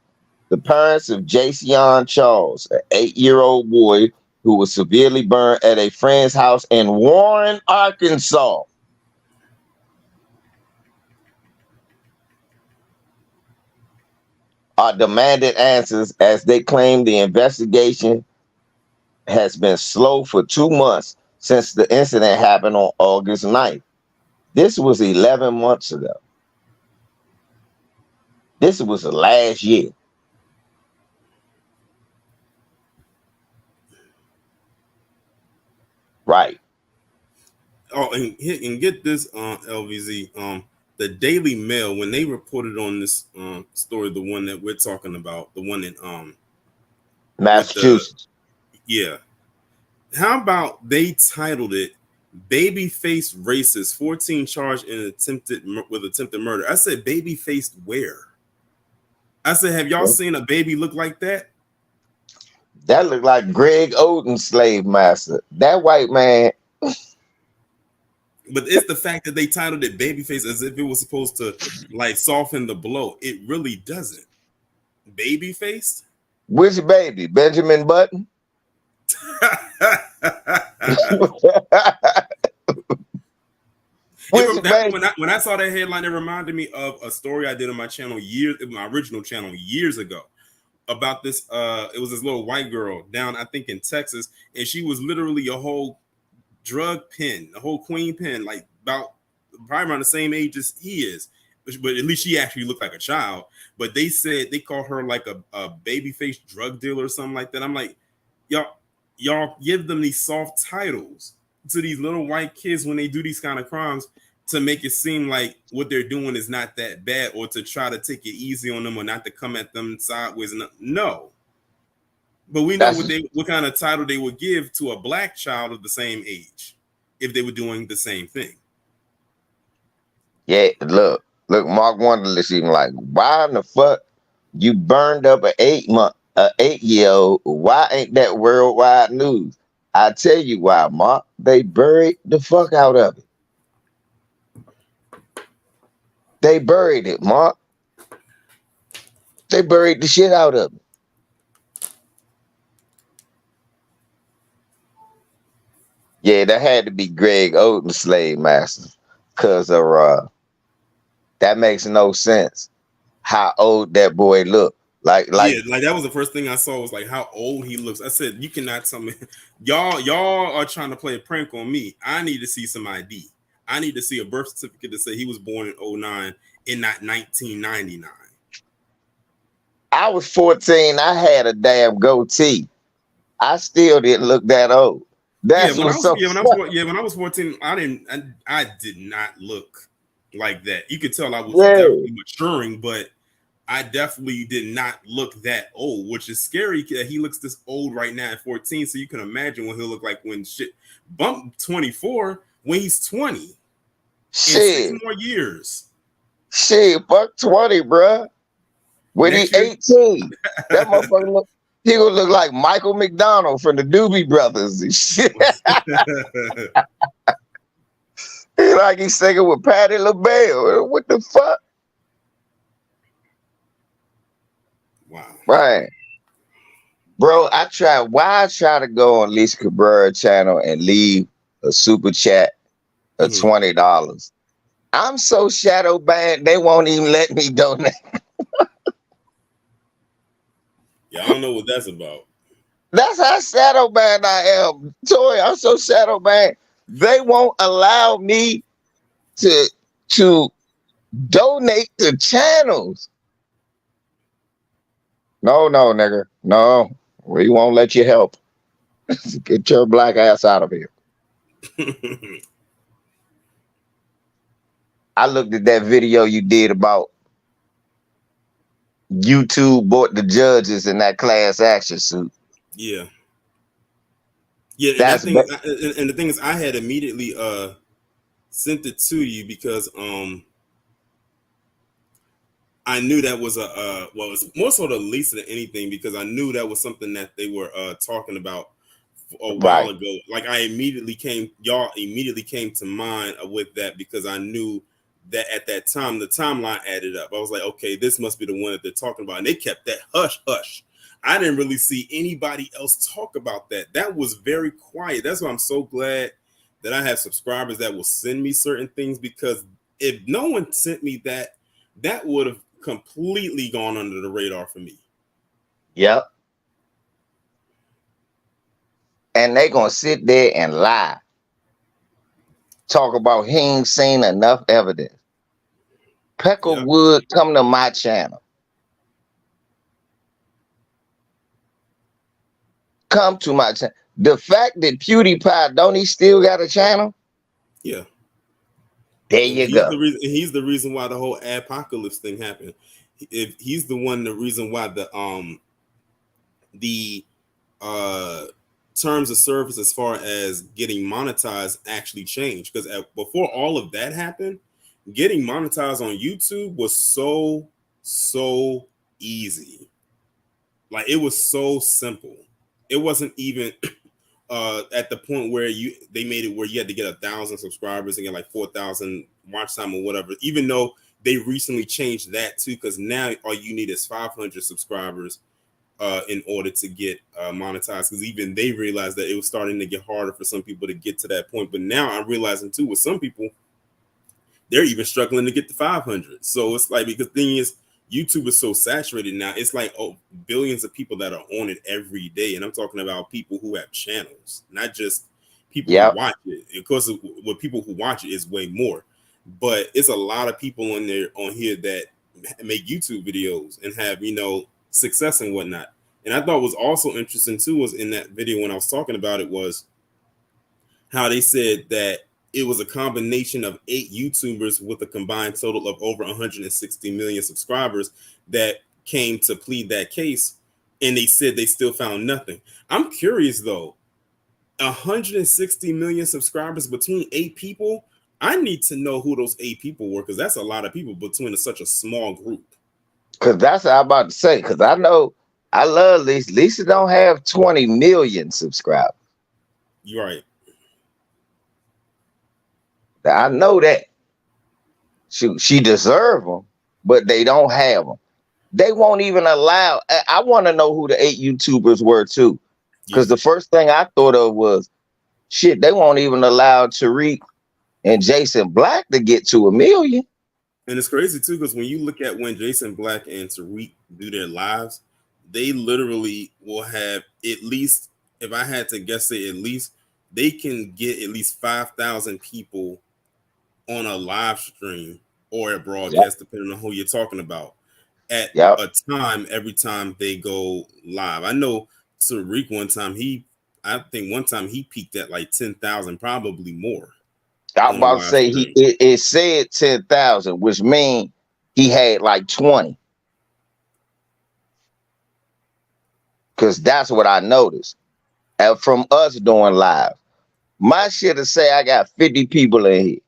The parents of Jason Charles, an 8-year-old boy who was severely burned at a friend's house in Warren, Arkansas, are demanding answers as they claim the investigation has been slow for 2 months since the incident happened on August 9th. This was 11 months ago. This was last year. Right. Oh, and get this, LVZ. The Daily Mail, when they reported on this story, the one that we're talking about, the one in Massachusetts. Yeah. How about they titled it "Baby-faced racist 14 charged in attempted murder"? I said, "Baby-faced where?" I said, "Have y'all seen a baby look like that?" That looked like Greg Oden's slave master. That white man. But it's the fact that they titled it "Babyface" as if it was supposed to like soften the blow. It really doesn't. Baby-faced? Which baby? Benjamin Button? When I saw that headline, it reminded me of a story I did on my original channel years ago about this. It was this little white girl down, I think, in Texas, and she was literally a whole drug pen, a whole queen pen, like about probably around the same age as he is, but at least she actually looked like a child. But they said they called her like a baby-faced drug dealer or something like that. I'm like, y'all give them these soft titles to these little white kids when they do these kind of crimes to make it seem like what they're doing is not that bad, or to try to take it easy on them, or not to come at them sideways. No. But we know what kind of title they would give to a black child of the same age if they were doing the same thing. Yeah, look, Mark Wonderlist even like, why in the fuck you burned up an 8-year-old? Why ain't that worldwide news? I tell you why, Mark. They buried the fuck out of it. They buried it, Mark. They buried the shit out of it. Yeah, that had to be Greg Oden, slave master, because of that makes no sense. How old that boy looked. Like Yeah, like that was the first thing I saw was like how old he looks. I said, you cannot tell me y'all are trying to play a prank on me. I need to see some ID. I need to see a birth certificate to say he was born in 09 and not 1999. I was 14. I had a damn goatee. I still didn't look that old. Yeah, That's what's so when I was 14, I did not look like that. You could tell I was yeah. definitely maturing, but I definitely did not look that old, which is scary that he looks this old right now at 14. So you can imagine what he'll look like when shit bump 24 when he's 20 in 6 more years. Shit, fuck 20, bruh. When he 18, that motherfucker look. He gonna look like Michael McDonald from the Doobie Brothers and shit. He like he's singing with Patti LaBelle. What the fuck? Wow. Right. Bro, I try to go on Lisa Cabrera channel and leave a super chat of $20. I'm so shadow banned, they won't even let me donate. Yeah, I don't know what that's about. That's how shadow banned I am. Toy, I'm so shadow banned. They won't allow me to donate to channels. No, nigga. No. We won't let you help. Get your black ass out of here. I looked at that video you did about YouTube bought the judges in that class action suit. Yeah. Yeah, and the thing is I had immediately sent it to you because I knew that was it was more so to Lisa than anything because I knew that was something that they were talking about a while ago. Like y'all immediately came to mind with that because I knew that at that time the timeline added up. I was like, okay, this must be the one that they're talking about, and they kept that hush hush. I didn't really see anybody else talk about that. That was very quiet. That's why I'm so glad that I have subscribers that will send me certain things because if no one sent me that, that would have completely gone under the radar for me. Yep. And they gonna sit there and lie. Talk about he ain't seen enough evidence. Peckerwood, come to my channel. Come to my channel. The fact that PewDiePie, don't he still got a channel? Yeah. There you go. He's the reason why the whole apocalypse thing happened. If he's the reason why the terms of service as far as getting monetized actually changed. Because before all of that happened, getting monetized on YouTube was so easy. Like it was so simple. It wasn't even at the point where they made it where you had to get 1,000 subscribers and get like 4,000 watch time or whatever. Even though they recently changed that too, because now all you need is 500 subscribers in order to get monetized. Because even they realized that it was starting to get harder for some people to get to that point. But now I'm realizing too, with some people, they're even struggling to get to 500. So it's like, because the thing is, YouTube is so saturated now. It's like billions of people that are on it every day, and I'm talking about people who have channels, not just people who watch it. Of course, with people who watch it is way more, but it's a lot of people on here that make YouTube videos and have success and whatnot. And I thought was also interesting too was in that video when I was talking about it was how they said that it was a combination of 8 YouTubers with a combined total of over 160 million subscribers that came to plead that case. And they said they still found nothing. I'm curious though, 160 million subscribers between 8 people. I need to know who those 8 people were, because that's a lot of people between such a small group. Because that's what I'm about to say. Because I know I love Lisa. Lisa don't have 20 million subscribers. You're right. I know that. She deserve them, but they don't have them. They won't even allow. I want to know who the 8 YouTubers were too, because the first thing I thought of was, shit, they won't even allow Tariq and Jason Black to get to 1 million. And it's crazy too, because when you look at when Jason Black and Tariq do their lives, they literally will have at least, if I had to guess it, at least they can get at least 5,000 people on a live stream or a Yep. broadcast, depending on who you're talking about, at Yep. a time every time they go live. I know Tariq I think one time he peaked at like 10,000, probably more, I was on a about to live say stream. it said 10,000, which means he had like 20. Because that's what I noticed. And from us doing live. My shit to say I got 50 people in here.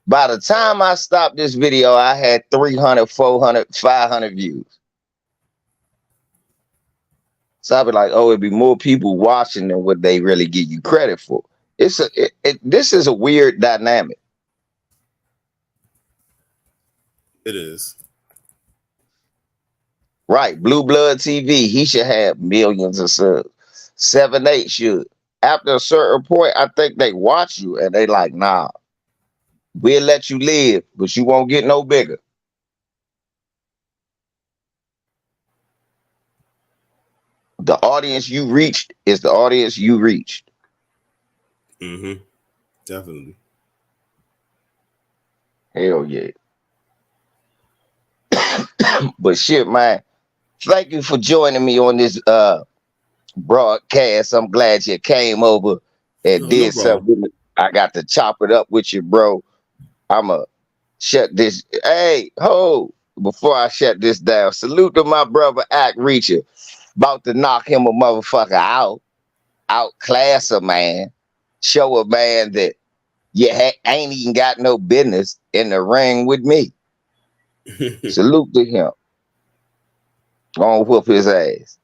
By the time I stopped this video, I had 300, 400, 500 views. So I'd be like, oh, it'd be more people watching than what they really give you credit for. This is a weird dynamic. It is. Right. Blue Blood TV, he should have millions of subs. 7-8 should. After a certain point, I think they watch you and they like, nah, we'll let you live, but you won't get no bigger. The audience you reached is the audience you reached. Mm-hmm. Definitely. Hell yeah. But shit, man, thank you for joining me on this broadcast. I'm glad you came over and No did problem. something with me. I got to chop it up with you, bro. I'ma shut this. Hey, ho! Before I shut this down, salute to my brother Act Reacher. About to knock him a motherfucker out. Outclass a man. Show a man that you ain't even got no business in the ring with me. Salute to him. Gonna whoop his ass.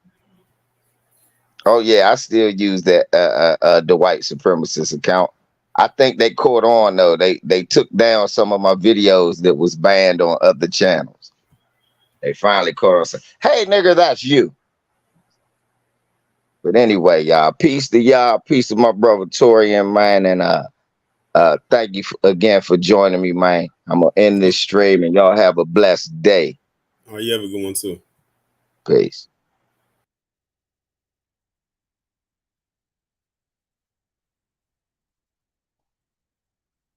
Oh yeah, I still use that the white supremacist account. I think they caught on though. They took down some of my videos that was banned on other channels. They finally caught us. Hey nigga, that's you. But anyway, y'all, peace to y'all, peace to my brother Tori and mine, and thank you again for joining me, man. I'm gonna end this stream, and y'all have a blessed day. All right, you have a good one too. Peace.